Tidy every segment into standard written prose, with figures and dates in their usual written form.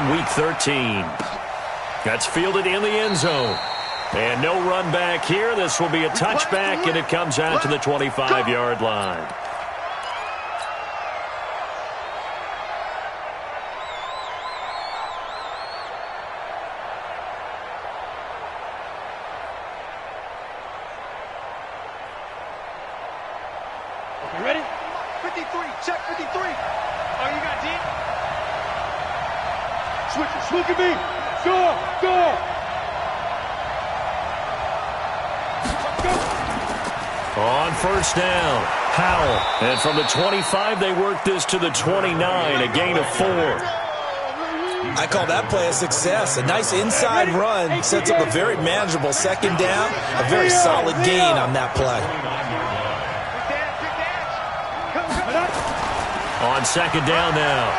in Week 13. That's fielded in the end zone. And no run back here. This will be a touchback, and it comes out to the 25-yard line. Okay, ready? 53, check 53. Oh, you got deep? Switch it, look at me. Go. On first down, Howell. And from the 25, they work this to the 29, a gain of 4. I call that play a success. A nice inside run sets up a very manageable second down, a very solid gain on that play. On second down now,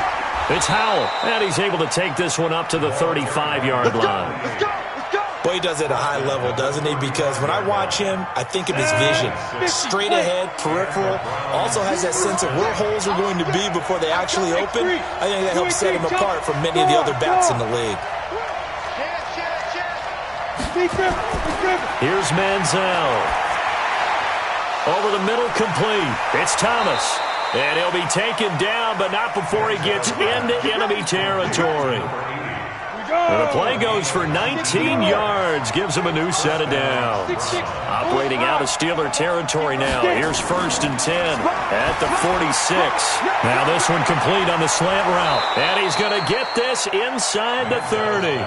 it's Howell, and he's able to take this one up to the 35-yard line. Boy, he does it at a high level, doesn't he? Because when I watch him, I think of his vision. Straight ahead, peripheral. Also has that sense of where holes are going to be before they actually open. I think that helps set him apart from many of the other backs in the league. Here's Manziel. Over the middle, complete. It's Thomas. And he'll be taken down, but not before he gets into enemy territory. And the play goes for 19 yards, gives him a new set of downs. Operating out of Steeler territory now. Here's 1st and 10 at the 46. Now this one complete on the slant route. And he's going to get this inside the 30.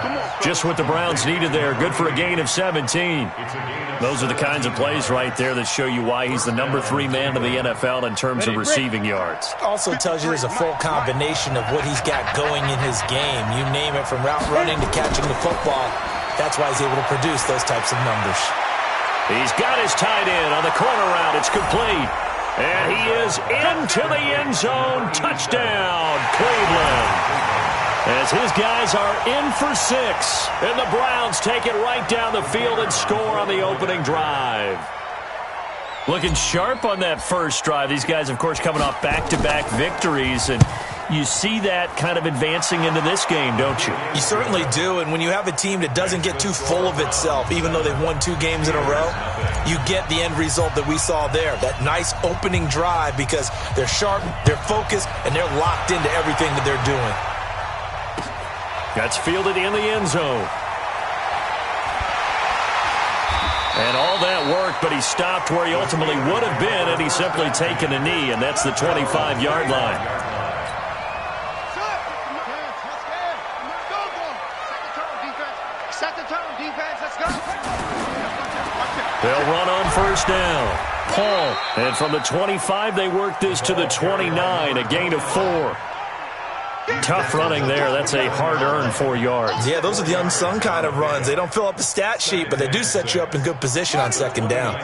Just what the Browns needed there. Good for a gain of 17. Those are the kinds of plays right there that show you why he's the number 3 man in the NFL in terms of receiving yards. Also tells you there's a full combination of what he's got going in his game. You name it, from route running to catching the football. That's why he's able to produce those types of numbers. He's got his tight end on the corner route. It's complete. And he is into the end zone. Touchdown, Cleveland. As his guys are in for 6. And the Browns take it right down the field and score on the opening drive. Looking sharp on that first drive. These guys, of course, coming off back-to-back victories. And you see that kind of advancing into this game, don't you? You certainly do. And when you have a team that doesn't get too full of itself, even though they've won 2 games in a row, you get the end result that we saw there. That nice opening drive, because they're sharp, they're focused, and they're locked into everything that they're doing. That's fielded in the end zone. And all that work, but he stopped where he ultimately would have been, and he's simply taken a knee, and that's the 25-yard line. They'll run on first down. Paul, and from the 25, they work this to the 29, a gain of 4. Tough running there. That's a hard-earned 4 yards. Yeah, those are the unsung kind of runs. They don't fill up the stat sheet, but they do set you up in good position on second down.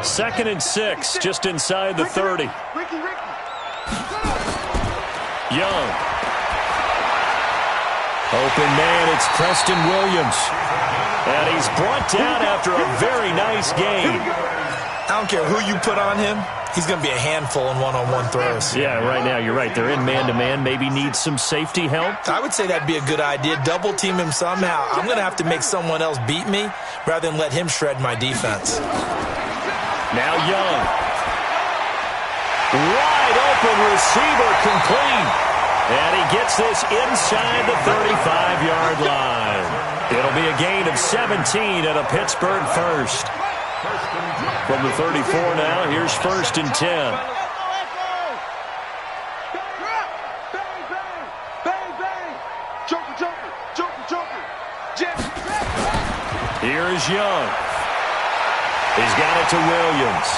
2nd and 6, just inside the 30. Young. Open man, it's Preston Williams. And he's brought down after a very nice game. I don't care who you put on him. He's going to be a handful in one-on-one throws. Yeah, right now, you're right. They're in man-to-man. Maybe needs some safety help. I would say that'd be a good idea. Double team him somehow. I'm going to have to make someone else beat me rather than let him shred my defense. Now Young. Wide open receiver, complete. And he gets this inside the 35-yard line. It'll be a gain of 17 at a Pittsburgh first. From the 34 now, here's 1st and 10. Here is Young. He's got it to Williams.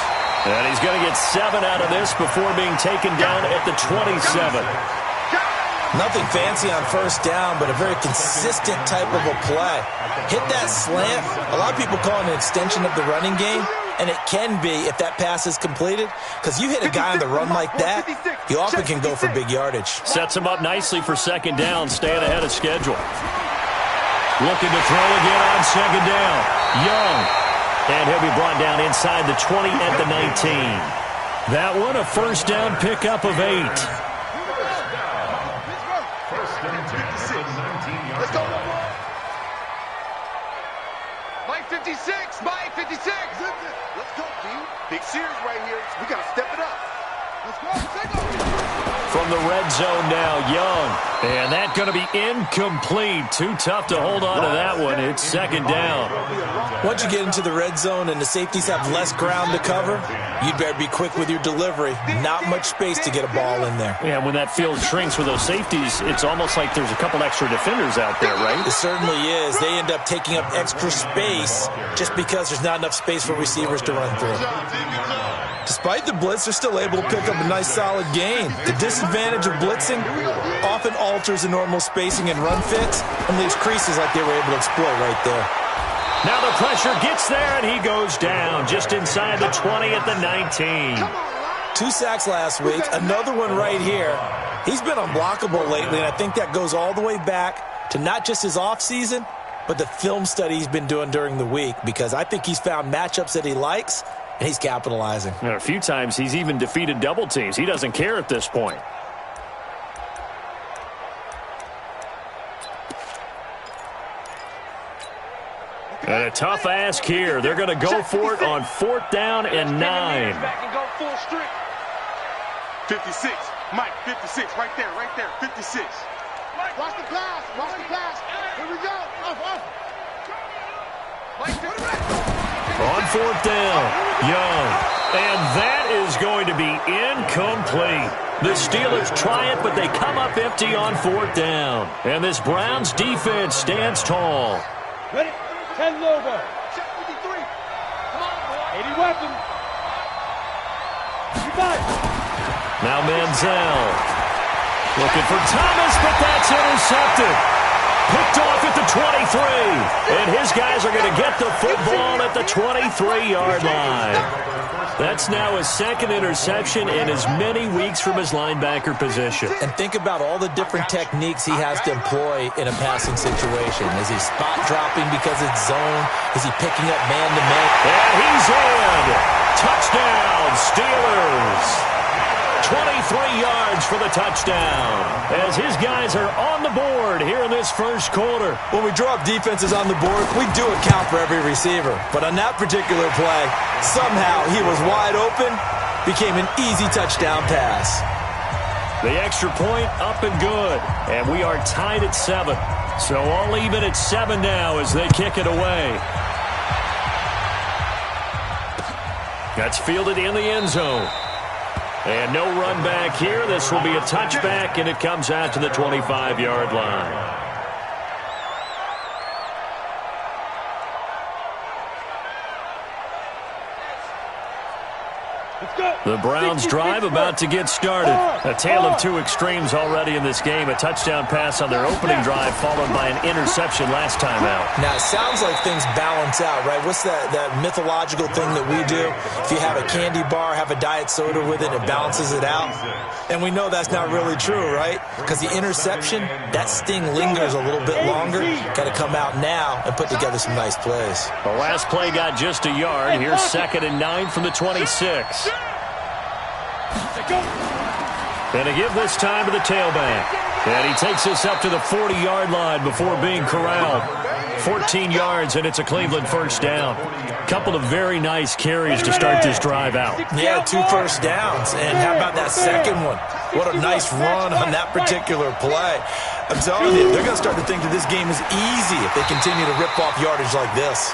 And he's going to get 7 out of this before being taken down at the 27. Nothing fancy on first down, but a very consistent type of a play. Hit that slant. A lot of people call it an extension of the running game, and it can be if that pass is completed, because you hit a guy on the run like that, you often can go for big yardage. Sets him up nicely for second down, staying ahead of schedule. Looking to throw again on second down. Young. And he'll be brought down inside the 20 at the 19. That one, a first down pickup of 8. 56, Mike, 56. Let's go, D. Big series right here. We got to step it up. Let's go. From the red zone now, Young. And that's going to be incomplete. Too tough to hold on to that one. It's second down. Once you get into the red zone and the safeties have less ground to cover, you'd better be quick with your delivery. Not much space to get a ball in there. Yeah, when that field shrinks with those safeties, it's almost like there's a couple extra defenders out there, right? It certainly is. They end up taking up extra space just because there's not enough space for receivers to run through. Despite the blitz, they're still able to pick up a nice solid gain. The disadvantage of blitzing often alters the normal spacing and run fits and leaves creases like they were able to exploit right there. Now the pressure gets there, and he goes down just inside the 20 at the 19. 2 sacks last week, another one right here. He's been unblockable lately, and I think that goes all the way back to not just his offseason, but the film study he's been doing during the week, because I think he's found matchups that he likes, and he's capitalizing. And a few times he's even defeated double teams. He doesn't care at this point. And a tough ask here. They're going to go for it on 4th down and 9. 56. Mike, 56. Right there, 56. Watch the pass. Here we go. On 4th down, Young. And that is going to be incomplete. The Steelers try it, but they come up empty on 4th down. And this Browns defense stands tall. Ready? 10 logo. Check 53. Come on, boy. 80 weapon. You got it. Now Manziel. Looking for Thomas, but that's intercepted. Picked off at the 23. And his guys are going to get the football at the 23-yard line. That's now his second interception in as many weeks from his linebacker position. And think about all the different techniques he has to employ in a passing situation. Is he spot dropping because it's zone? Is he picking up man-to-man? And he's in. Touchdown, Steelers. 23 yards for the touchdown as his guys are on the board here in this first quarter. When we draw up defenses on the board, we do account for every receiver. But on that particular play, somehow he was wide open, became an easy touchdown pass. The extra point up and good, and we are tied at 7. So all even at 7 now as they kick it away. That's fielded in the end zone. And no run back here. This will be a touchback, and it comes out to the 25-yard line. The Browns drive about to get started. A tale of two extremes already in this game. A touchdown pass on their opening drive followed by an interception last time out. Now, it sounds like things balance out, right? What's that mythological thing that we do? If you have a candy bar, have a diet soda with it, it balances it out. And we know that's not really true, right? Because the interception, that sting lingers a little bit longer. Got to come out now and put together some nice plays. The last play got just a yard. Here's 2nd and 9 from the 26. And to give this time to the tailback. And he takes us up to the 40-yard line before being corralled. 14 yards, and it's a Cleveland first down. Couple of very nice carries to start this drive out. Yeah, 2 first downs. And how about that second one? What a nice run on that particular play. I'm telling you, they're going to start to think that this game is easy if they continue to rip off yardage like this.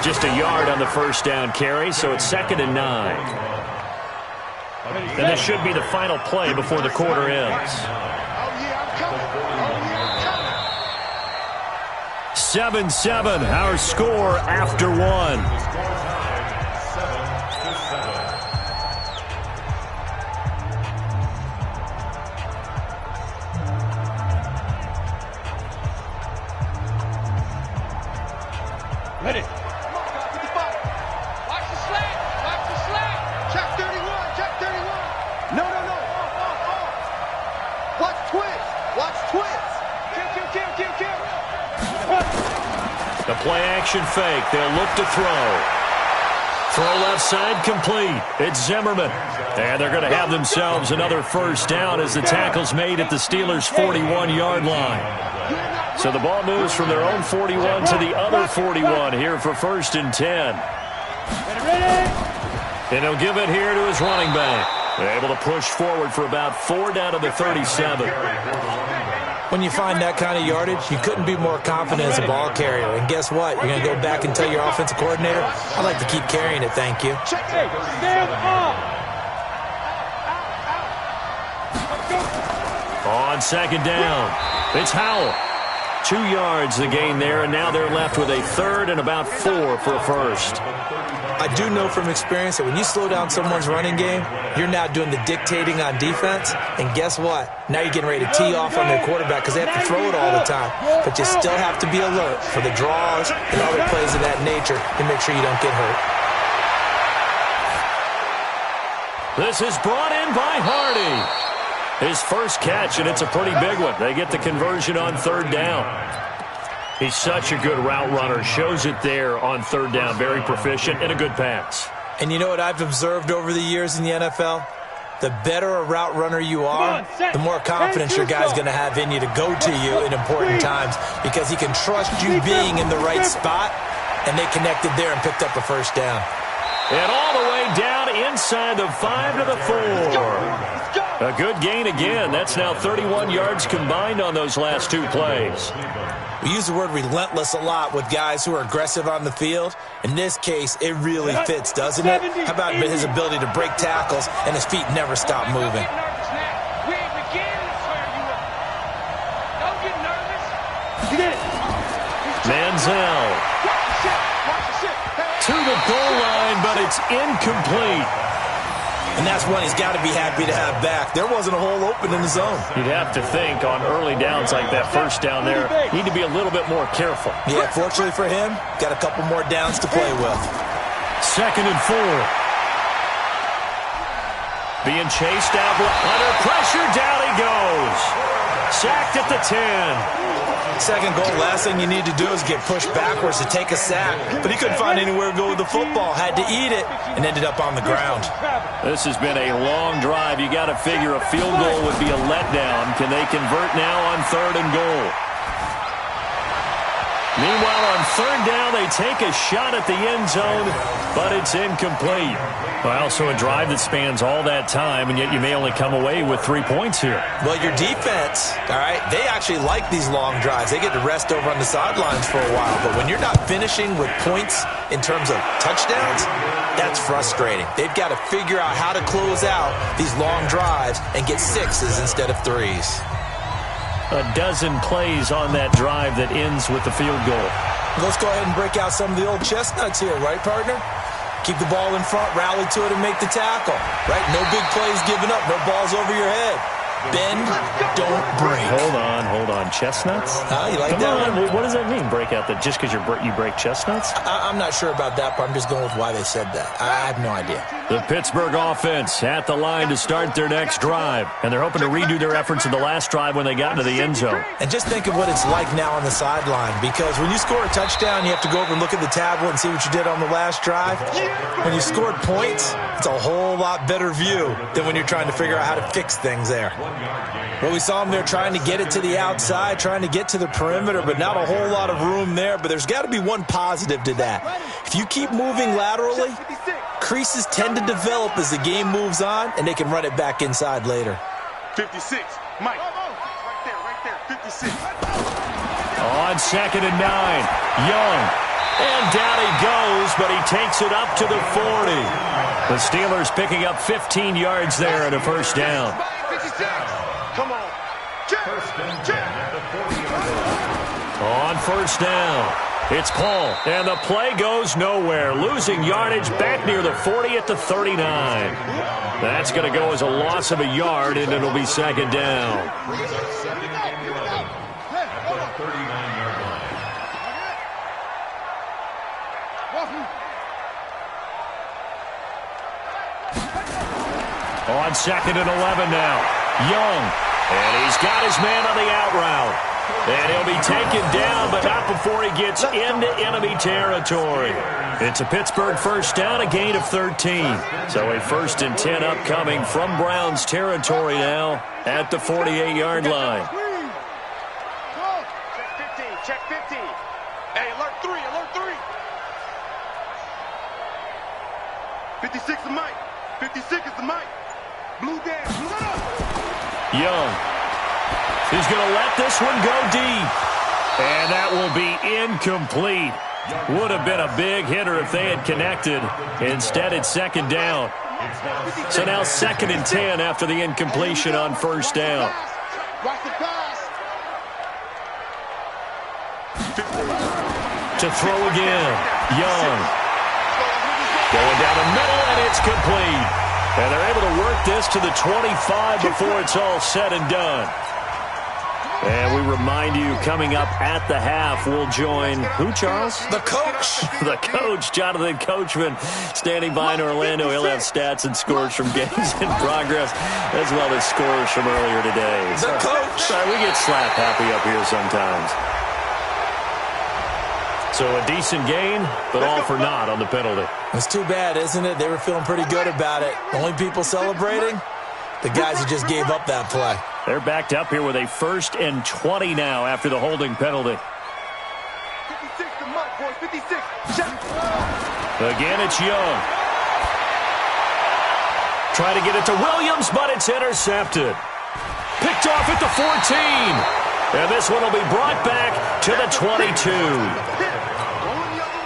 Just a yard on the first down carry, so it's 2nd and 9. And this should be the final play before the quarter ends. 7-7, our score after 1. Ready. Watch the slant. Watch the slant. Check 31. Check 31. No. Watch twist. Watch twist. Kill. The play action fake. They'll look to throw. Throw left side complete. It's Zimmerman. And they're going to have themselves another first down as the tackle's made at the Steelers' 41-yard line. So the ball moves from their own 41 to the other 41 here for 1st and 10. And he'll give it here to his running back. They're able to push forward for about 4 down to the 37. When you find that kind of yardage, you couldn't be more confident as a ball carrier. And guess what? You're going to go back and tell your offensive coordinator, I'd like to keep carrying it, thank you. On 2nd down, it's Howell. 2 yards the gain there, and now they're left with a 3rd and about 4 for a first. I do know from experience that when you slow down someone's running game, you're now doing the dictating on defense. And guess what? Now you're getting ready to tee off on their quarterback because they have to throw it all the time. But you still have to be alert for the draws and other plays of that nature to make sure you don't get hurt. This is brought in by Hardy. His first catch, and it's a pretty big one. They get the conversion on 3rd down. He's such a good route runner. Shows it there on 3rd down. Very proficient and a good pass. And you know what I've observed over the years in the NFL? The better a route runner you are, the more confidence your guy's going to have in you to go to you in important times because he can trust you being in the right spot, and they connected there and picked up a 1st down. And all the way down inside the 5 to the 4. A good gain again. That's now 31 yards combined on those last 2 plays. We use the word relentless a lot with guys who are aggressive on the field. In this case, it really fits, doesn't it? How about his ability to break tackles and his feet never stop moving? Manziel to the goal line, but it's incomplete. And that's one he's got to be happy to have back. There wasn't a hole open in the zone. You'd have to think on early downs like that 1st down there, need to be a little bit more careful. Yeah, fortunately for him, got a couple more downs to play with. 2nd and 4. Being chased out under pressure, down he goes. Sacked at the 10. 2nd goal, last thing you need to do is get pushed backwards to take a sack. But he couldn't find anywhere to go with the football. Had to eat it and ended up on the ground. This has been a long drive. You got to figure a field goal would be a letdown. Can they convert now on 3rd and goal? Meanwhile, on 3rd down, they take a shot at the end zone, but it's incomplete. Well, so a drive that spans all that time, and yet you may only come away with 3 points here. Well, your defense, all right, they actually like these long drives. They get to rest over on the sidelines for a while. But when you're not finishing with points in terms of touchdowns, that's frustrating. They've got to figure out how to close out these long drives and get 6s instead of 3s. A dozen plays on that drive that ends with the field goal. Let's go ahead and break out some of the old chestnuts here, right, partner? Keep the ball in front, rally to it, and make the tackle. Right? No big plays given up, no balls over your head. Bend, don't break. Hold on. Chestnuts? You like that one? What does that mean, break out? Just because you break chestnuts? I'm not sure about that, but I'm just going with why they said that. I have no idea. The Pittsburgh offense at the line to start their next drive. And they're hoping to redo their efforts in the last drive when they got into the end zone. And just think of what it's like now on the sideline. Because when you score a touchdown, you have to go over and look at the tablet and see what you did on the last drive. When you scored points, it's a whole lot better view than when you're trying to figure out how to fix things there. Well, we saw them there trying to get it to the outside, trying to get to the perimeter, but not a whole lot of room there. But there's got to be one positive to that. If you keep moving laterally, creases tend to develop as the game moves on, and they can run it back inside later. 56, Mike. Right there, 56. On 2nd and 9, Young. And down he goes, but he takes it up to the 40. The Steelers picking up 15 yards there and a 1st down. Come on. On 1st down, it's Paul, and the play goes nowhere. Losing yardage back near the 40 at the 39. That's going to go as a loss of a yard, and it'll be 2nd down. On 2nd and 11 now, Young, and he's got his man on the out route. And he'll be taken down, but not before he gets into enemy territory. It's a Pittsburgh 1st down, a gain of 13. So a 1st and 10 upcoming from Browns territory now at the 48-yard line. Check 15. Hey, alert 3, alert 3. 56 is Mike. 56 is the Mike. Blue down. Blue up. Young is going to let this one go deep. And that will be incomplete. Would have been a big hitter if they had connected. Instead, it's second down. So now 2nd and 10 after the incompletion on first down. Watch the pass. To throw again. Young. Going down the middle, and it's complete. And they're able to work this to the 25 before it's all said and done. And we remind you, coming up at the half, we'll join who, Charles? The coach. The coach, Jonathan Coachman, standing by in Orlando. He'll have stats and scores from games in progress, as well as scores from earlier today. The coach. Sorry, we get slap happy up here sometimes. So a decent gain, but all for naught on the penalty. It's too bad, isn't it? They were feeling pretty good about it. Only people celebrating? The guys who just gave up that play. They're backed up here with a 1st and 20 now after the holding penalty. 56 to Mike, boys. 56. Check. Again, it's Young. Try to get it to Williams, but it's intercepted. Picked off at the 14. And this one will be brought back to the 22.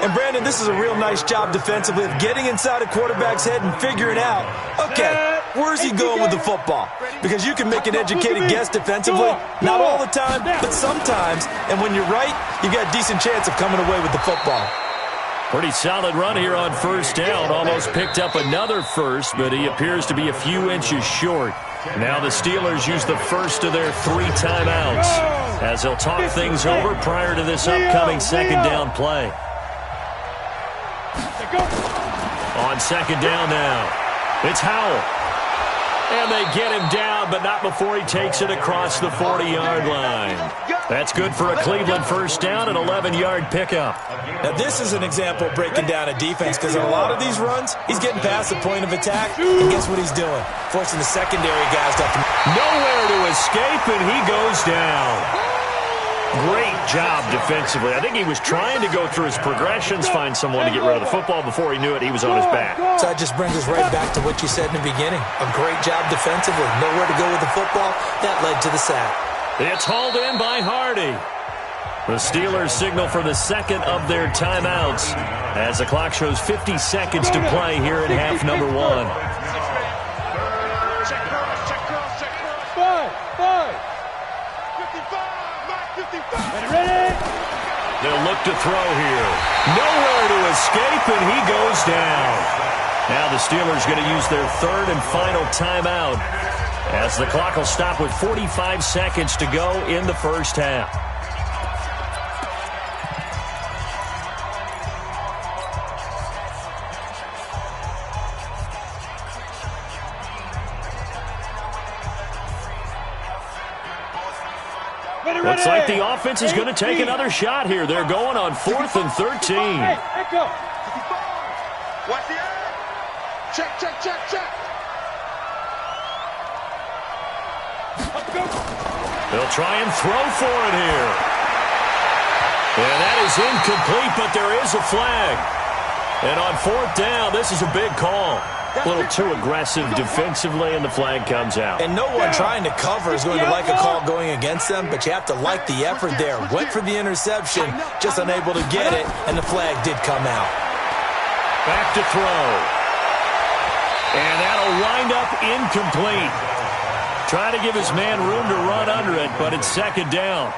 And, Brandon, this is a real nice job defensively of getting inside a quarterback's head and figuring out, okay, where's he going with the football? Because you can make an educated guess defensively, not all the time, but sometimes. And when you're right, you got a decent chance of coming away with the football. Pretty solid run here on first down. Almost picked up another first, but he appears to be a few inches short. Now the Steelers use the first of their 3 timeouts as they'll talk things over prior to this upcoming second down play. On second down now, it's Howell. And they get him down, but not before he takes it across the 40-yard line. That's good for a Cleveland first down, an 11-yard pickup. Now, this is an example of breaking down a defense because in a lot of these runs, he's getting past the point of attack, and guess what he's doing? Forcing the secondary guys to have to... Nowhere to escape, and he goes down. Great job defensively. I think he was trying to go through his progressions, find someone to get rid of the football. Before he knew it, he was on his back. So that just brings us right back to what you said in the beginning. A great job defensively. Nowhere to go with the football. That led to the sack. It's hauled in by Hardy. The Steelers signal for the second of their timeouts as the clock shows 50 seconds to play here in half number 1. They'll look to throw here. Nowhere to escape, and he goes down. Now the Steelers going to use their 3rd and final timeout as the clock will stop with 45 seconds to go in the first half. Looks like the offense is going to take another shot here. They're going on 4th and 13. Watch the eye. Check, check, check, check. They'll try and throw for it here. And that is incomplete, but there is a flag. And on 4th down, this is a big call. A little too aggressive defensively, and the flag comes out. And no one trying to cover is going to like a call going against them, but you have to like the effort there. Went for the interception, just unable to get it, and the flag did come out. Back to throw. And that'll wind up incomplete. Trying to give his man room to run under it, but it's second down.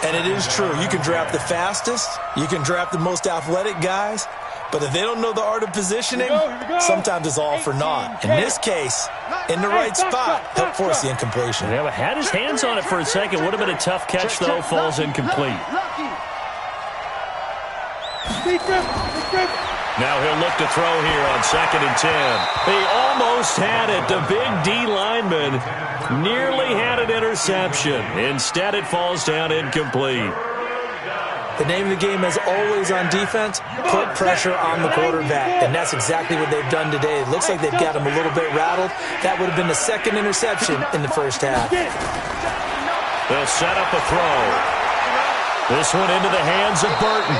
And it is true. You can draft the fastest. You can draft the most athletic guys. But if they don't know the art of positioning, sometimes it's all for naught. In this case, in the right spot, he'll force the incompletion. Yeah, had his hands on it for a second. Would have been a tough catch, though. Falls incomplete. Now he'll look to throw here on 2nd and 10. He almost had it. The big D lineman nearly had an interception. Instead, it falls down incomplete. The name of the game is always on defense, put pressure on the quarterback. And that's exactly what they've done today. It looks like they've got him a little bit rattled. That would have been the 2nd interception in the first half. They'll set up a throw. This one into the hands of Burton.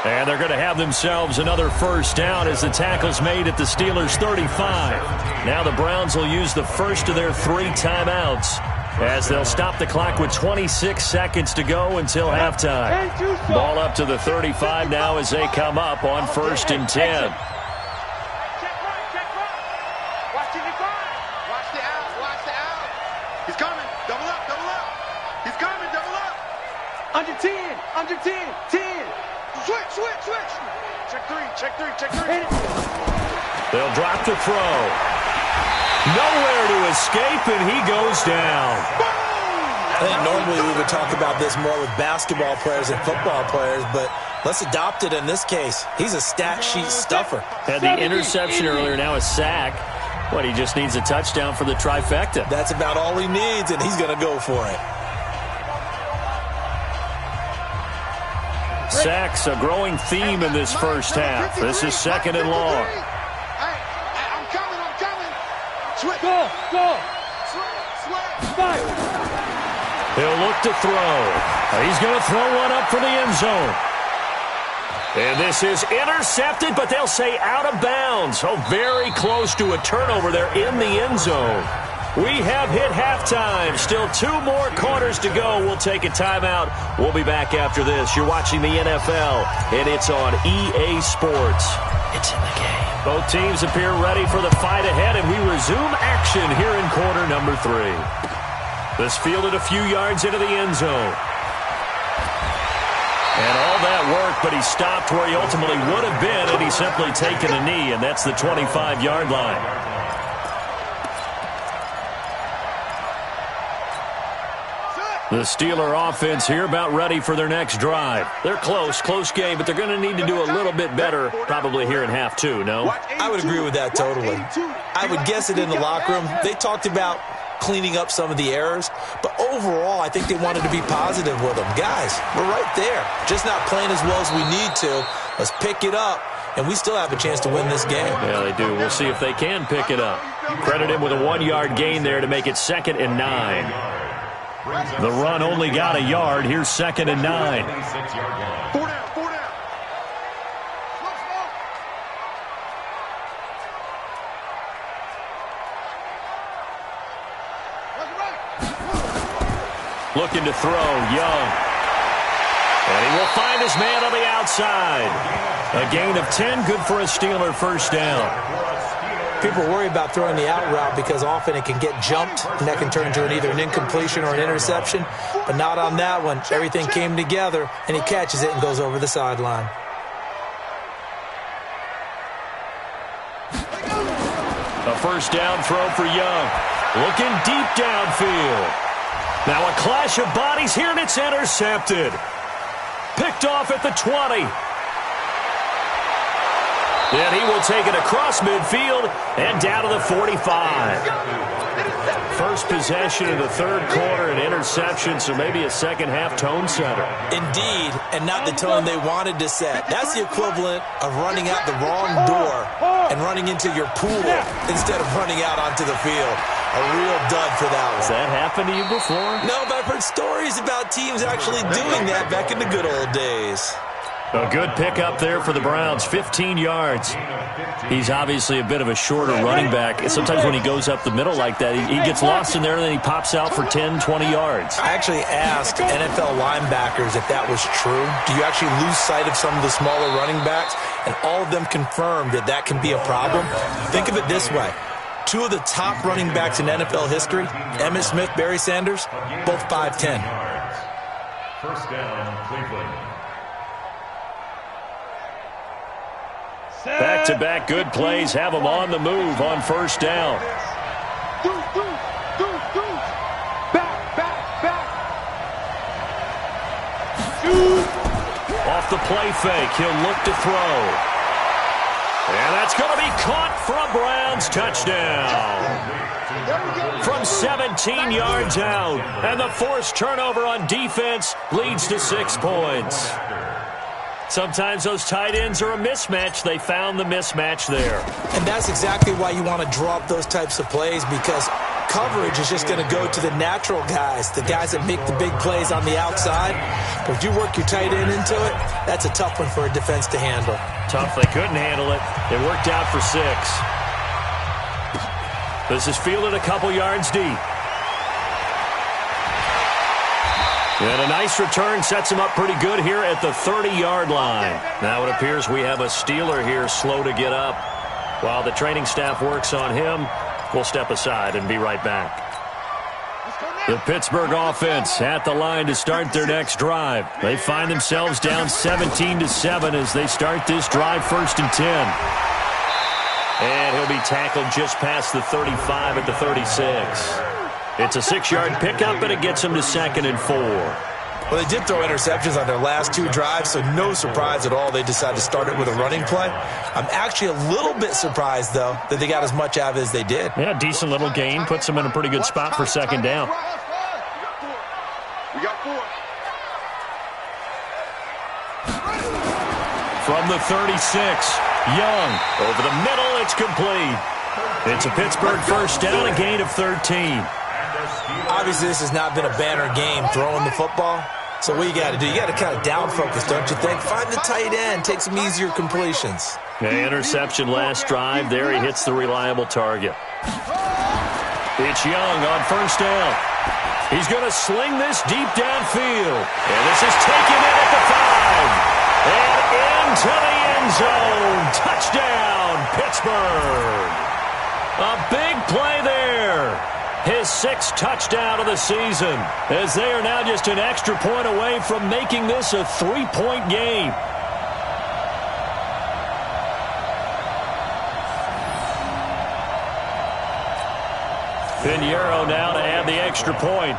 And they're going to have themselves another first down as the tackle's made at the Steelers' 35. Now the Browns will use the first of their 3 timeouts as they'll stop the clock with 26 seconds to go until halftime. Ball up to the 35 now as they come up on 1st and 10. Under 10, under 10, 10. Switch. Check three. They'll drop the throw. Nowhere to escape, and he goes down. I think normally we would talk about this more with basketball players and football players, but let's adopt it in this case. He's a stat sheet stuffer. Had the interception earlier, now a sack. But he just needs a touchdown for the trifecta. That's about all he needs, and he's going to go for it. Sacks, a growing theme in this first half. This is 2nd and long. Hey, I'm coming. Switch. Go. Switch. He'll look to throw. He's going to throw one up for the end zone. And this is intercepted, but they'll say out of bounds. So very close to a turnover there in the end zone. We have hit halftime. Still 2 more quarters to go. We'll take a timeout. We'll be back after this. You're watching the NFL, and it's on EA Sports. It's in the game. Both teams appear ready for the fight ahead, and we resume action here in quarter number 3. This fielded a few yards into the end zone. And all that work, but he stopped where he ultimately would have been, and he's simply taken a knee, and that's the 25-yard line. The Steeler offense here about ready for their next drive. They're close game, but they're going to need to do a little bit better probably here in half 2, no? I would agree with that totally. I would guess it in the locker room. They talked about cleaning up some of the errors, but overall I think they wanted to be positive with them. Guys, we're right there. Just not playing as well as we need to. Let's pick it up, and we still have a chance to win this game. Yeah, they do. We'll see if they can pick it up. Credit him with a 1-yard gain there to make it 2nd and 9. The run only got a yard. Here's 2nd and 9. 4 down. Looking to throw, Young. And he will find his man on the outside. A gain of 10, good for a Steeler first down. People worry about throwing the out route because often it can get jumped, and that can turn into either an incompletion or an interception. But not on that one. Everything came together, and he catches it and goes over the sideline. A first down throw for Young. Looking deep downfield. Now a clash of bodies here, and it's intercepted. Picked off at the 20. Then he will take it across midfield and down to the 45. First possession of the 3rd quarter, an interception, so maybe a second-half tone setter. Indeed, and not the tone they wanted to set. That's the equivalent of running out the wrong door and running into your pool instead of running out onto the field. A real dud for that one. Has that happened to you before? No, but I've heard stories about teams actually doing that back in the good old days. A good pickup there for the Browns, 15 yards. He's obviously a bit of a shorter running back. Sometimes when he goes up the middle like that, he gets lost in there, and then he pops out for 10, 20 yards. I actually asked NFL linebackers if that was true. Do you actually lose sight of some of the smaller running backs? And all of them confirmed that that can be a problem. Think of it this way. 2 of the top running backs in NFL history, Emmitt Smith, Barry Sanders, both 5'10". First down, Cleveland. Back-to-back good plays have them on the move on first down. Off the play fake, he'll look to throw. And that's going to be caught for a Browns touchdown. From 17 yards out. And the forced turnover on defense leads to 6 points. Sometimes those tight ends are a mismatch. They found the mismatch there. And that's exactly why you want to draw up those types of plays, because coverage is just going to go to the natural guys, the guys that make the big plays on the outside. But if you work your tight end into it, that's a tough one for a defense to handle. Tough. They couldn't handle it. It worked out for 6. This is fielded a couple yards deep. And a nice return sets him up pretty good here at the 30-yard line. Now it appears we have a Steeler here slow to get up. While the training staff works on him, we'll step aside and be right back. The Pittsburgh offense at the line to start their next drive. They find themselves down 17-7 as they start this drive, 1st and 10. And he'll be tackled just past the 35 at the 36. It's a 6-yard pickup, and it gets him to 2nd and 4. Well, they did throw interceptions on their last 2 drives, so no surprise at all they decided to start it with a running play. I'm actually a little bit surprised, though, that they got as much out of it as they did. Yeah, decent little gain. Puts them in a pretty good spot for 2nd down. We got 4. From the 36, Young. Over the middle, it's complete. It's a Pittsburgh 1st down, a gain of 13. Obviously, this has not been a banner game throwing the football. So what you got to do, you got to kind of down focus, don't you think? Find the tight end, take some easier completions. The interception last drive. There he hits the reliable target. It's Young on 1st down. He's going to sling this deep downfield. And this is taken in at the 5. And into the end zone. Touchdown, Pittsburgh. A big play there. His 6th touchdown of the season, as they are now just an extra point away from making this a 3-point game. Pinheiro now to add the extra point.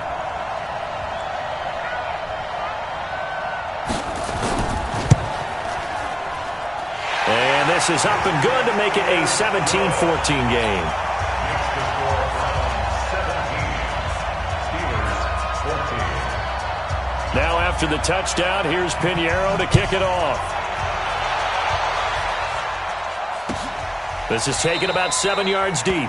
And this is up and good to make it a 17-14 game. Now after the touchdown, here's Pinheiro to kick it off. This is taken about 7 yards deep.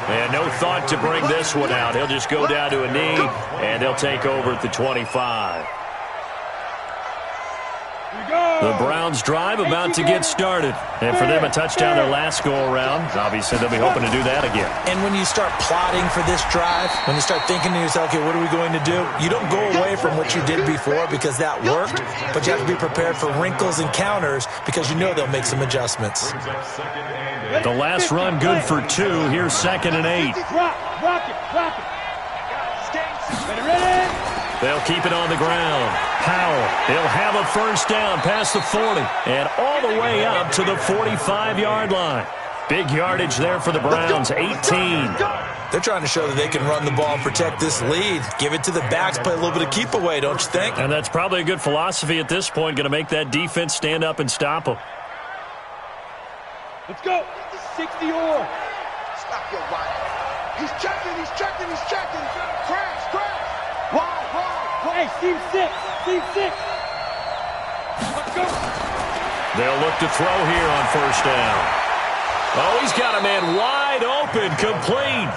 And no thought to bring this one out. He'll just go down to a knee, and they'll take over at the 25. The Browns drive about to get started. And for them, a touchdown their last go-around. Obviously, they'll be hoping to do that again. And when you start plotting for this drive, when you start thinking to yourself, okay, what are we going to do? You don't go away from what you did before because that worked, but you have to be prepared for wrinkles and counters because you know they'll make some adjustments. The last run good for 2. Here's 2nd and 8. Rock it. Ready? They'll keep it on the ground. Powell, he'll have a 1st down past the 40 and all the way up to the 45-yard line. Big yardage there for the Browns, 18. They're trying to show that they can run the ball and protect this lead. Give it to the backs, play a little bit of keep away, don't you think? And that's probably a good philosophy at this point, going to make that defense stand up and stop them. Let's go. 60 or. Stop your body. He's checking. Crash. Wide. Hey, team 6. Let's go. They'll look to throw here on 1st down. Oh, he's got a man wide open, complete.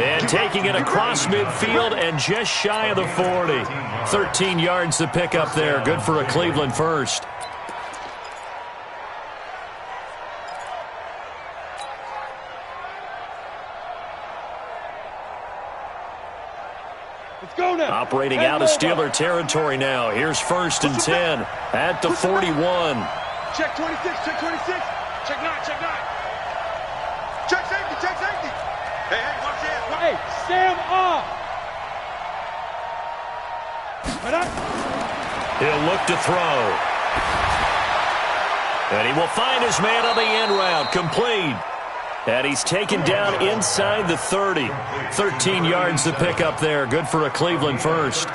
And taking it across midfield and just shy of the 40. 13 yards to pick up there. Good for a Cleveland 1st. Let's go now. Operating out of Steeler territory now. Here's 1st and 10 at the 41. Check 26. Check 9. Check safety. Hey, watch it. Hey, Sam off. He'll look to throw. And he will find his man on the end route. Complete. And he's taken down inside the 30. 13 yards to pick up there. Good for a Cleveland 1st.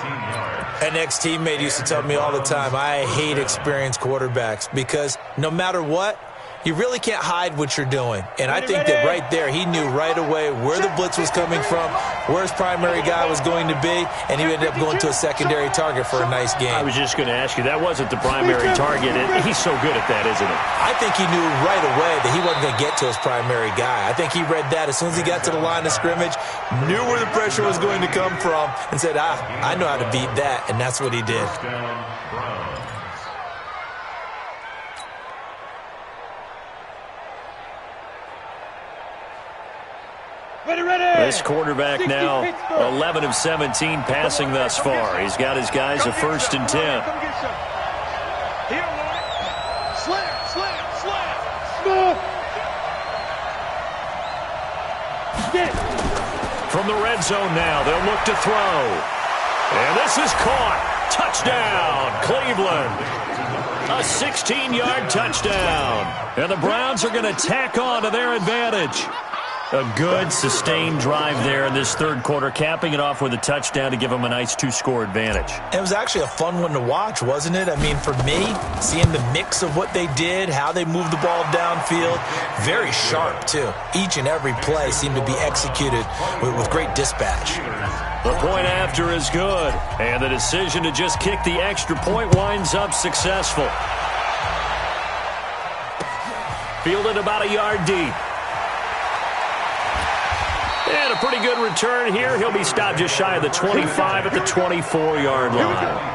An ex-teammate used to tell me all the time, I hate experienced quarterbacks because no matter what, You really can't hide what you're doing. And I think that right there, he knew right away where the blitz was coming from, where his primary guy was going to be, and he ended up going to a secondary target for a nice game. I was just going to ask you, that wasn't the primary target. He's so good at that, isn't he? I think he knew right away that he wasn't going to get to his primary guy. I think he read that as soon as he got to the line of scrimmage, knew where the pressure was going to come from, and said, I know how to beat that, and that's what he did. This quarterback now 11 of 17 passing thus far. He's got his guys a 1st and 10. From the red zone now, they'll look to throw. And this is caught. Touchdown, Cleveland. A 16-yard touchdown. And the Browns are going to tack on to their advantage. A good, sustained drive there in this third quarter, capping it off with a touchdown to give them a nice 2-score advantage. It was actually a fun one to watch, wasn't it? I mean, for me, seeing the mix of what they did, how they moved the ball downfield, very sharp, too. Each and every play seemed to be executed with great dispatch. The point after is good, and the decision to just kick the extra point winds up successful. Fielded about a yard deep. And a pretty good return here. He'll be stopped just shy of the 25 at the 24-yard line.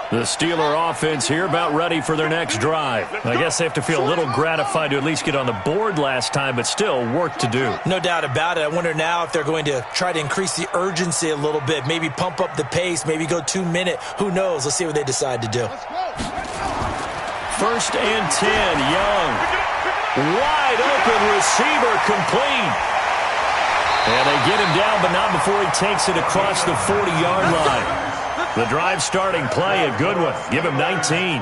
The Steeler offense here about ready for their next drive. I guess they have to feel a little gratified to at least get on the board last time, but still work to do. No doubt about it. I wonder now if they're going to try to increase the urgency a little bit, maybe pump up the pace, maybe go 2-minute. Who knows? Let's see what they decide to do. 1st and 10, Young. Wide open receiver complete. And they get him down, but not before he takes it across the 40-yard line. The drive starting play, a good one. Give him 19.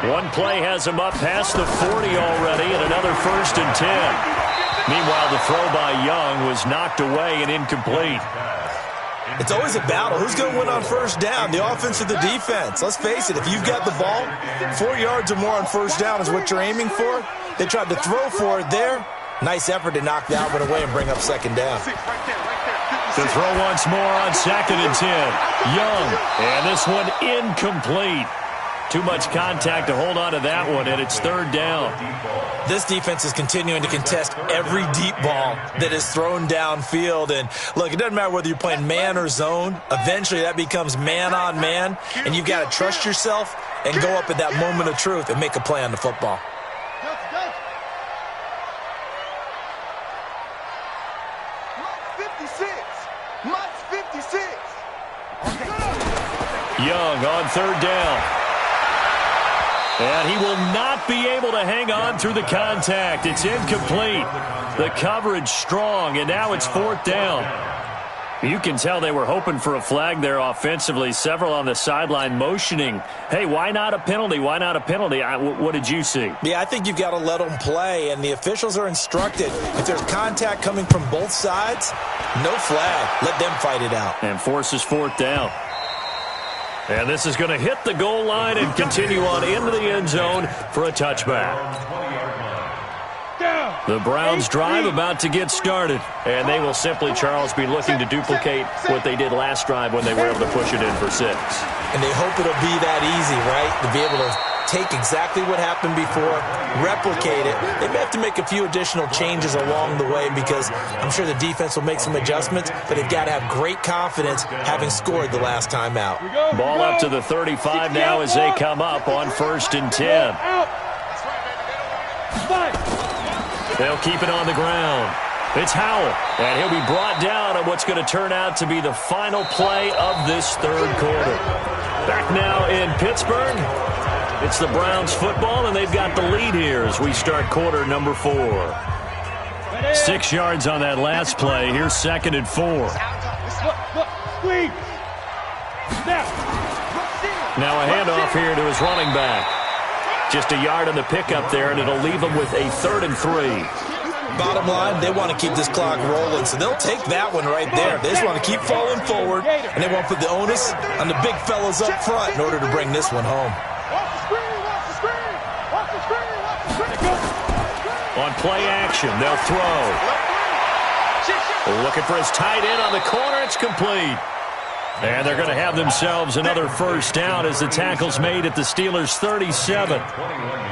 One play has him up past the 40 already, and another 1st and 10. Meanwhile, the throw by Young was knocked away and incomplete. It's always a battle. Who's going to win on 1st down, the offense or the defense? Let's face it, if you've got the ball, 4 yards or more on 1st down is what you're aiming for. They tried to throw for it there. Nice effort to knock that one away and bring up 2nd down. To throw once more on 2nd and 10. Young, and this one incomplete. Too much contact to hold on to that one, and it's 3rd down. This defense is continuing to contest every deep ball that is thrown downfield. And, look, it doesn't matter whether you're playing man or zone. Eventually, that becomes man-on-man, and you've got to trust yourself and go up at that moment of truth and make a play on the football. Young on 3rd down. And he will not be able to hang on through the contact. It's incomplete. The coverage strong, and now it's 4th down. You can tell they were hoping for a flag there offensively. Several on the sideline motioning, hey, why not a penalty? Why not a penalty? What did you see? Yeah, I think you've got to let them play, and the officials are instructed. If there's contact coming from both sides, no flag. Let them fight it out. And forces 4th down. And this is going to hit the goal line and continue on into the end zone for a touchback. The Browns drive about to get started. And they will simply, Charles, be looking to duplicate what they did last drive when they were able to push it in for 6. And they hope it'll be that easy, right? To be able to take exactly what happened before, replicate it. They may have to make a few additional changes along the way because I'm sure the defense will make some adjustments, but they've got to have great confidence having scored the last time out. Ball up to the 35 now as they come up on 1st and 10. They'll keep it on the ground. It's Howell, and he'll be brought down on what's going to turn out to be the final play of this third quarter. Back now in Pittsburgh. It's the Browns football, and they've got the lead here as we start quarter number 4. 6 yards on that last play. Here's 2nd and 4. Now a handoff here to his running back. Just a yard on the pickup there, and it'll leave him with a 3rd and 3. Bottom line, they want to keep this clock rolling, so they'll take that one right there. They just want to keep falling forward, and they want to put the onus on the big fellas up front in order to bring this one home. On play action, they'll throw. Looking for his tight end on the corner. It's complete. And they're going to have themselves another first down as the tackle's made at the Steelers' 37.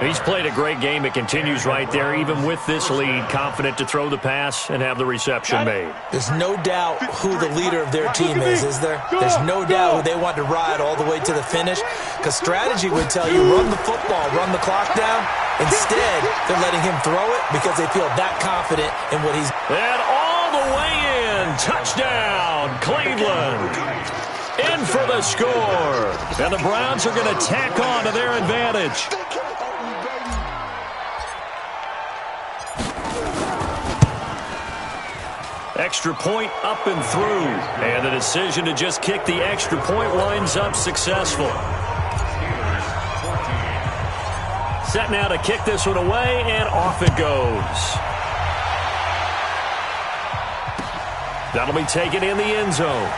He's played a great game. It continues right there, even with this lead, confident to throw the pass and have the reception made. There's no doubt who the leader of their team is there? There's no doubt who they want to ride all the way to the finish, because strategy would tell you run the football, run the clock down. Instead, they're letting him throw it because they feel that confident in what he's... And all the way in, touchdown, Cleveland. In for the score. And the Browns are going to tack on to their advantage. Extra point up and through. And the decision to just kick the extra point winds up successful. Set now to kick this one away, and off it goes. That'll be taken in the end zone.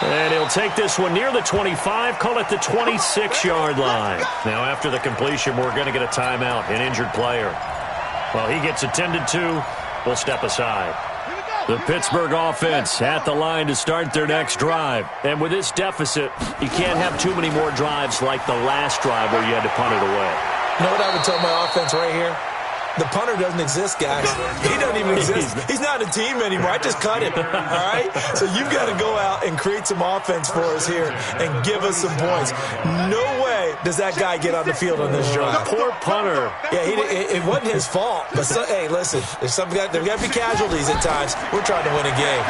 And he'll take this one near the 25, call it the 26-yard line. Now, after the completion, we're going to get a timeout, an injured player. While he gets attended to, we'll step aside. The Pittsburgh offense at the line to start their next drive. And with this deficit, you can't have too many more drives like the last drive where you had to punt it away. You know what I would tell my offense right here? The punter doesn't exist, guys. He doesn't even exist. He's not a team anymore. I just cut him, all right? So you've got to go out and create some offense for us here and give us some points. No way does that guy get on the field on this drive. Poor punter. Yeah, it wasn't his fault. But, hey, listen, there's got to be casualties at times. We're trying to win a game.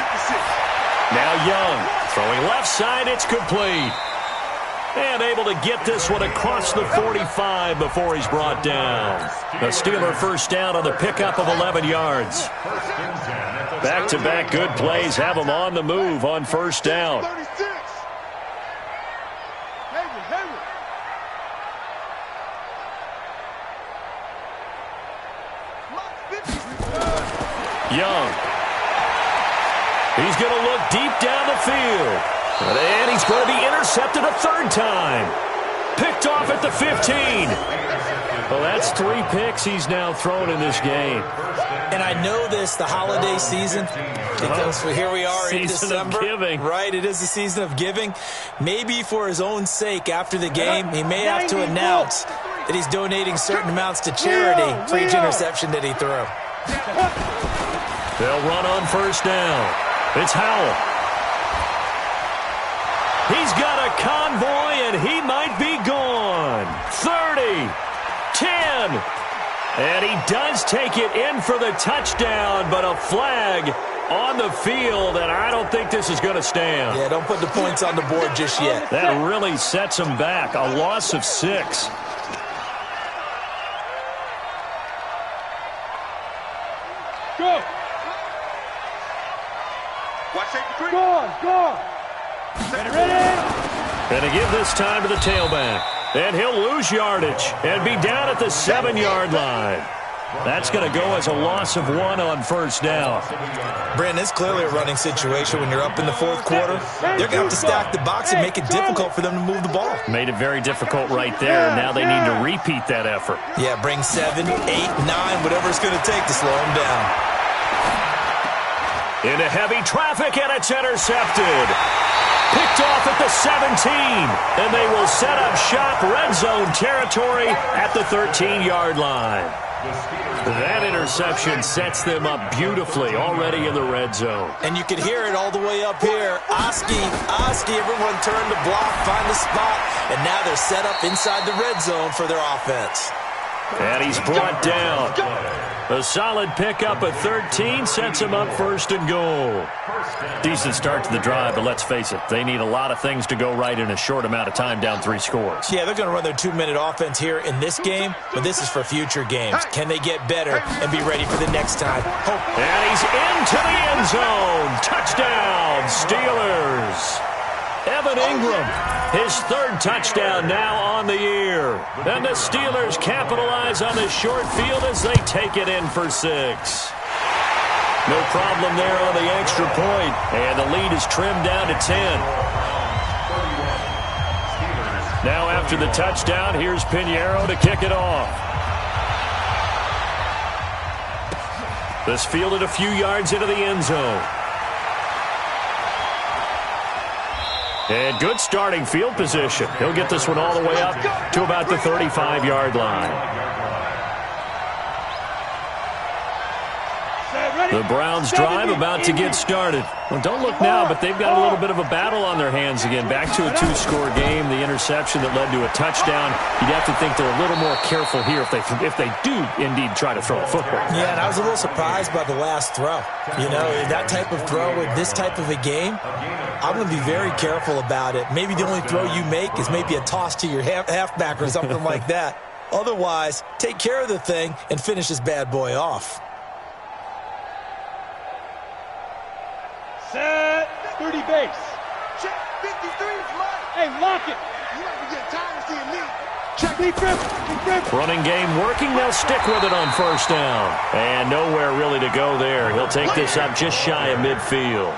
Now Young, throwing left side, it's complete. And able to get this one across the 45 before he's brought down. A Steeler first down on the pickup of 11 yards. Back-to-back good plays have him on the move on first down. Young. He's going to look deep down the field. And he's going to be intercepted a third time. Picked off at the 15. Well, that's 3 picks he's now thrown in this game. And I know this, the holiday season, because here we are in December. Season of giving. Right, it is the season of giving. Maybe for his own sake after the game, he may have to announce that he's donating certain amounts to charity for each interception that he threw. They'll run on first down. It's Howell. He's got a convoy, and he might be gone. 30, 10, and he does take it in for the touchdown, but a flag on the field, and I don't think this is going to stand. Yeah, don't put the points on the board just yet. That really sets him back. A loss of 6. Go. Go. And to give this time to the tailback. And he'll lose yardage and be down at the 7-yard line. That's going to go as a loss of 1 on first down. Brandon, it's clearly a running situation when you're up in the fourth quarter. They're going to have to stack the box and make it difficult for them to move the ball. Made it very difficult right there. Now they need to repeat that effort. Yeah, bring 7, 8, 9, whatever it's going to take to slow them down. Into heavy traffic, and it's intercepted. Picked off at the 17, and they will set up shop red zone territory at the 13-yard line. That interception sets them up beautifully already in the red zone. And you can hear it all the way up here. Oski, everyone turned to block, find a spot, and now they're set up inside the red zone for their offense. And he's brought down. A solid pickup at 13 sets him up first and goal. Decent start to the drive, but let's face it, they need a lot of things to go right in a short amount of time, down 3 scores. Yeah, they're going to run their 2-minute offense here in this game, but this is for future games. Can they get better and be ready for the next time? And he's into the end zone. Touchdown, Steelers. Evan Ingram, his third touchdown now on the year. And the Steelers capitalize on the short field as they take it in for 6. No problem there on the extra point, and the lead is trimmed down to 10. Now after the touchdown, here's Pinheiro to kick it off. This fielded a few yards into the end zone. And good starting field position. He'll get this one all the way up to about the 35-yard line. The Browns drive about to get started. Well, don't look now, but they've got a little bit of a battle on their hands again. Back to a 2-score game. The interception that led to a touchdown. You'd have to think they're a little more careful here if they do indeed try to throw a football. Yeah, and I was a little surprised by the last throw. You know, that type of throw with this type of a game, I'm going to be very careful about it. Maybe the only throw you make is maybe a toss to your halfback or something like that. Otherwise, take care of the thing and finish this bad boy off. Set. 30 base. Check. 53 is mine. Hey, lock it. You have to get time to see him lead. Check. Deep grip. Running game working. They'll stick with it on first down. And nowhere really to go there. He'll take this up just shy of midfield.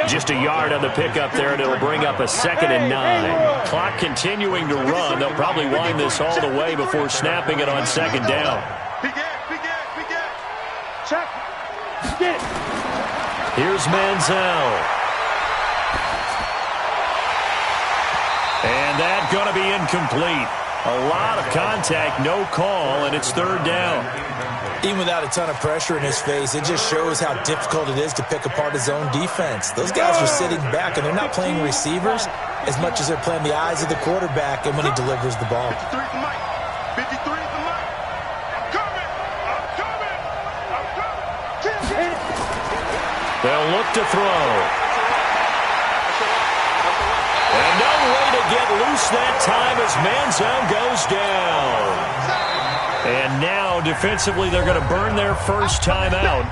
Just a yard on the pickup there, and it'll bring up a 2nd and 9. Clock continuing to run. They'll probably wind this all the way before snapping it on 2nd down. Big check. Get it. Here's Manziel. And that's going to be incomplete. A lot of contact, no call, and it's 3rd down. Even without a ton of pressure in his face, it just shows how difficult it is to pick apart his own defense. Those guys are sitting back, and they're not playing receivers as much as they're playing the eyes of the quarterback and when he delivers the ball. 53 is the mic. 53 is the mic. I'm coming. They'll look to throw. And no way to get loose that time as Manziel goes down. And now, defensively, they're going to burn their first time out.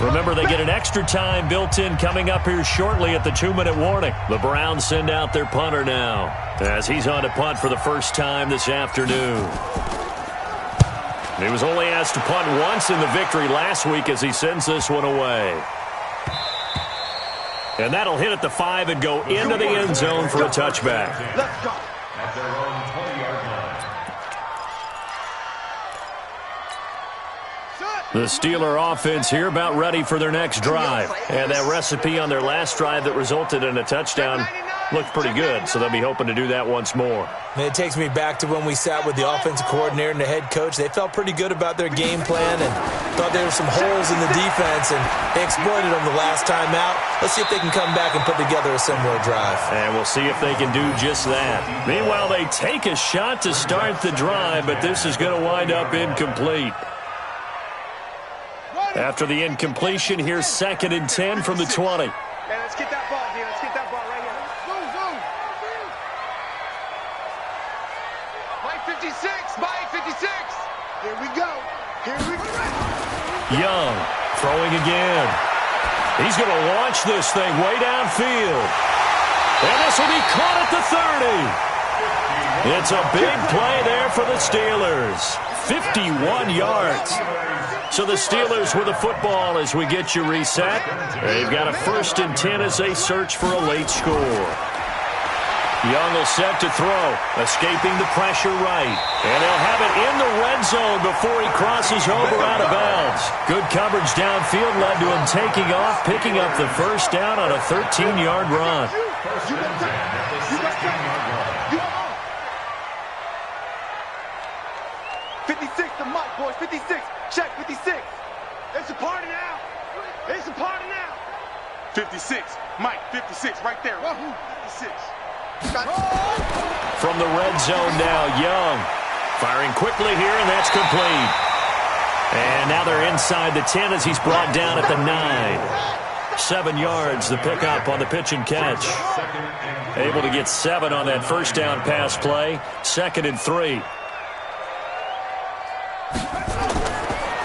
Remember, they get an extra time built in coming up here shortly at the 2-minute warning. The Browns send out their punter now as he's on to punt for the first time this afternoon. He was only asked to punt once in the victory last week as he sends this one away. And that'll hit at the 5 and go into the end zone for a touchback. Let's go. At their own 20-yard line. The Steeler offense here about ready for their next drive. And that recipe on their last drive that resulted in a touchdown looked pretty good, so they'll be hoping to do that once more. And it takes me back to when we sat with the offensive coordinator and the head coach. They felt pretty good about their game plan and thought there were some holes in the defense, and they exploited them the last time out. Let's see if they can come back and put together a similar drive. And we'll see if they can do just that. Meanwhile, they take a shot to start the drive, but this is going to wind up incomplete. After the incompletion, here's 2nd and 10 from the 20. Hey, let's get that ball here. Let's get that ball right here. Zoom. Mike 56. Mike 56. Here we go. Young throwing again. He's going to launch this thing way downfield. And this will be caught at the 30. It's a big play there for the Steelers. 51 yards. So the Steelers with the football as we get you reset. They've got a 1st and 10 as they search for a late score. Young will set to throw, escaping the pressure right. And he'll have it in the red zone before he crosses over out of bounds. Good coverage downfield led to him taking off, picking up the 1st down on a 13-yard run. 56, the mic, boys. 56. Check, 56. It's a party now. It's a party now. 56. Mike, 56, right there. 56. From the red zone now, Young. Firing quickly here, and that's complete. And now they're inside the 10 as he's brought down at the 9. 7 yards, the pickup on the pitch and catch. Able to get 7 on that 1st down pass play. 2nd and 3.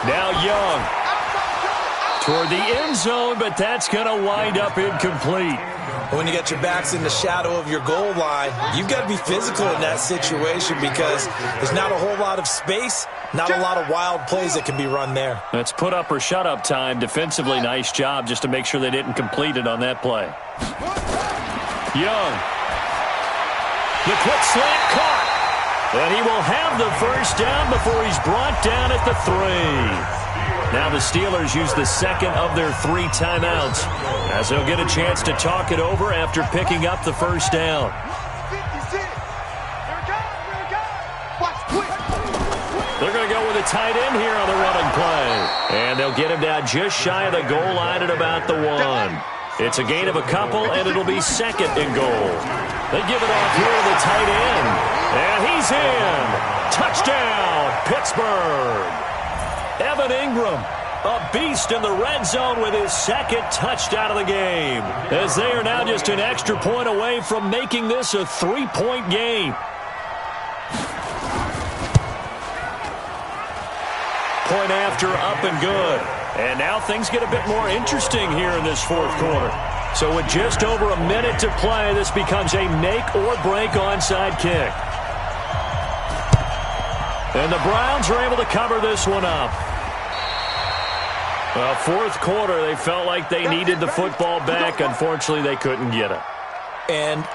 Now Young toward the end zone, but that's going to wind up incomplete. When you got your backs in the shadow of your goal line, you've got to be physical in that situation because there's not a whole lot of space, not a lot of wild plays that can be run there. It's put up or shut up time. Defensively, nice job just to make sure they didn't complete it on that play. Young. The quick slant caught. And he will have the first down before he's brought down at the 3. Now the Steelers use the second of their 3 timeouts as they'll get a chance to talk it over after picking up the first down. They're going to go with a tight end here on the running play. And they'll get him down just shy of the goal line at about the 1. It's a gain of a couple, and it'll be second and goal. They give it off here to the tight end. And he's in. Touchdown, Pittsburgh. Evan Ingram, a beast in the red zone with his second touchdown of the game, as they are now just an extra point away from making this a 3-point game. Point after, up and good. And now things get a bit more interesting here in this fourth quarter. So with just over a minute to play, this becomes a make-or-break onside kick. And the Browns are able to cover this one up. Well, fourth quarter, they felt like they needed the football back. Unfortunately, they couldn't get it. And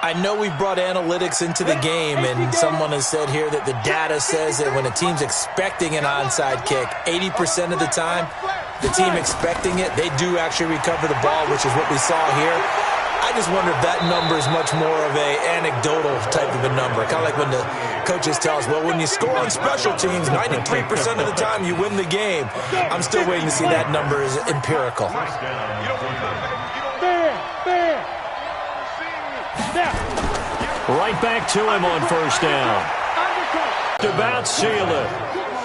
I know we've brought analytics into the game, and someone has said here that the data says that when a team's expecting an onside kick, 80% of the time, the team expecting it, they do actually recover the ball, which is what we saw here. I just wonder if that number is much more of a anecdotal type of a number. Kind of like when the coaches tell us, well, when you score on special teams, 93% of the time you win the game. I'm still waiting to see that number is empirical. Right back to him on first down. About seal it.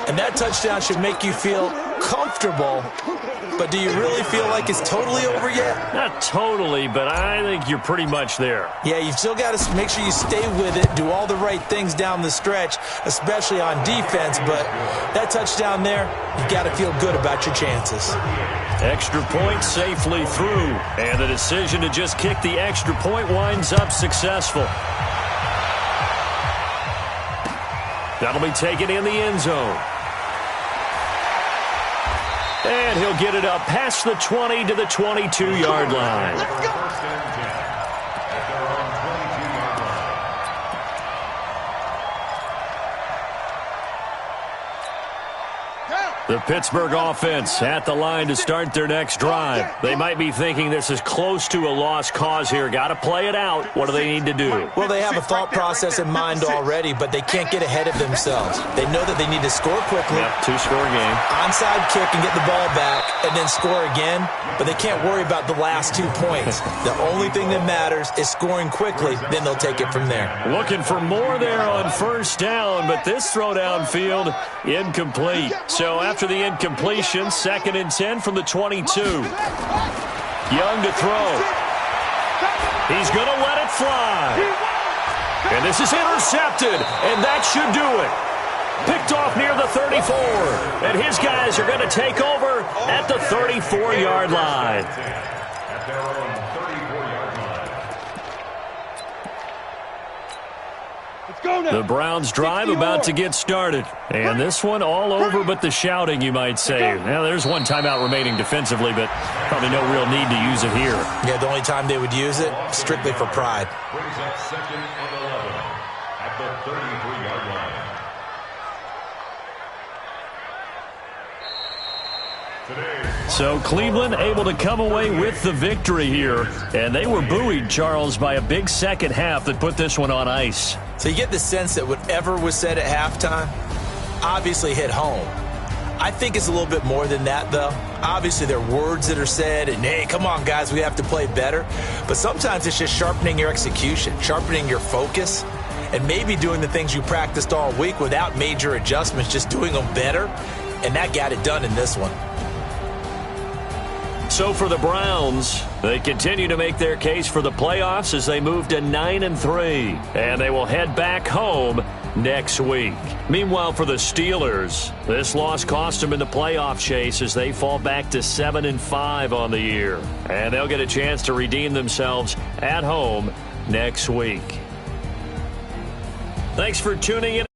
And that touchdown should make you feel comfortable. But do you really feel like it's totally over yet? Not totally, but I think you're pretty much there. Yeah, you've still got to make sure you stay with it, do all the right things down the stretch, especially on defense. But that touchdown there, you've got to feel good about your chances. Extra point safely through. And the decision to just kick the extra point winds up successful. That'll be taken in the end zone. And he'll get it up past the 20 to the 22-yard line. Let's go. The Pittsburgh offense at the line to start their next drive. They might be thinking this is close to a lost cause here. Got to play it out. What do they need to do? Well, they have a thought process in mind already, but they can't get ahead of themselves. They know that they need to score quickly. Yep, two-score game. Onside kick and get the ball back and then score again, but they can't worry about the last 2 points. The only thing that matters is scoring quickly, then they'll take it from there. Looking for more there on first down, but this throw downfield incomplete. So after the incompletion, 2nd and 10 from the 22. Young to throw. He's going to let it fly. And this is intercepted, and that should do it. Picked off near the 34. And his guys are going to take over at the 34-yard line. At their own 34-yard line. The Browns drive about to get started. And this one all over but the shouting, you might say. Now, there's one timeout remaining defensively, but probably no real need to use it here. Yeah, the only time they would use it, strictly for pride. Brings up 2nd and 11 at the 33-yard line. So Cleveland able to come away with the victory here. And they were buoyed, Charles, by a big second half that put this one on ice. So you get the sense that whatever was said at halftime obviously hit home. I think it's a little bit more than that, though. Obviously, there are words that are said, and, hey, come on, guys, we have to play better. But sometimes it's just sharpening your execution, sharpening your focus, and maybe doing the things you practiced all week without major adjustments, just doing them better. And that got it done in this one. So for the Browns, They continue to make their case for the playoffs as they move to 9-3, and they will head back home next week. Meanwhile, for the Steelers, this loss cost them in the playoff chase as they fall back to 7-5 on the year, and they'll get a chance to redeem themselves at home next week. Thanks for tuning in.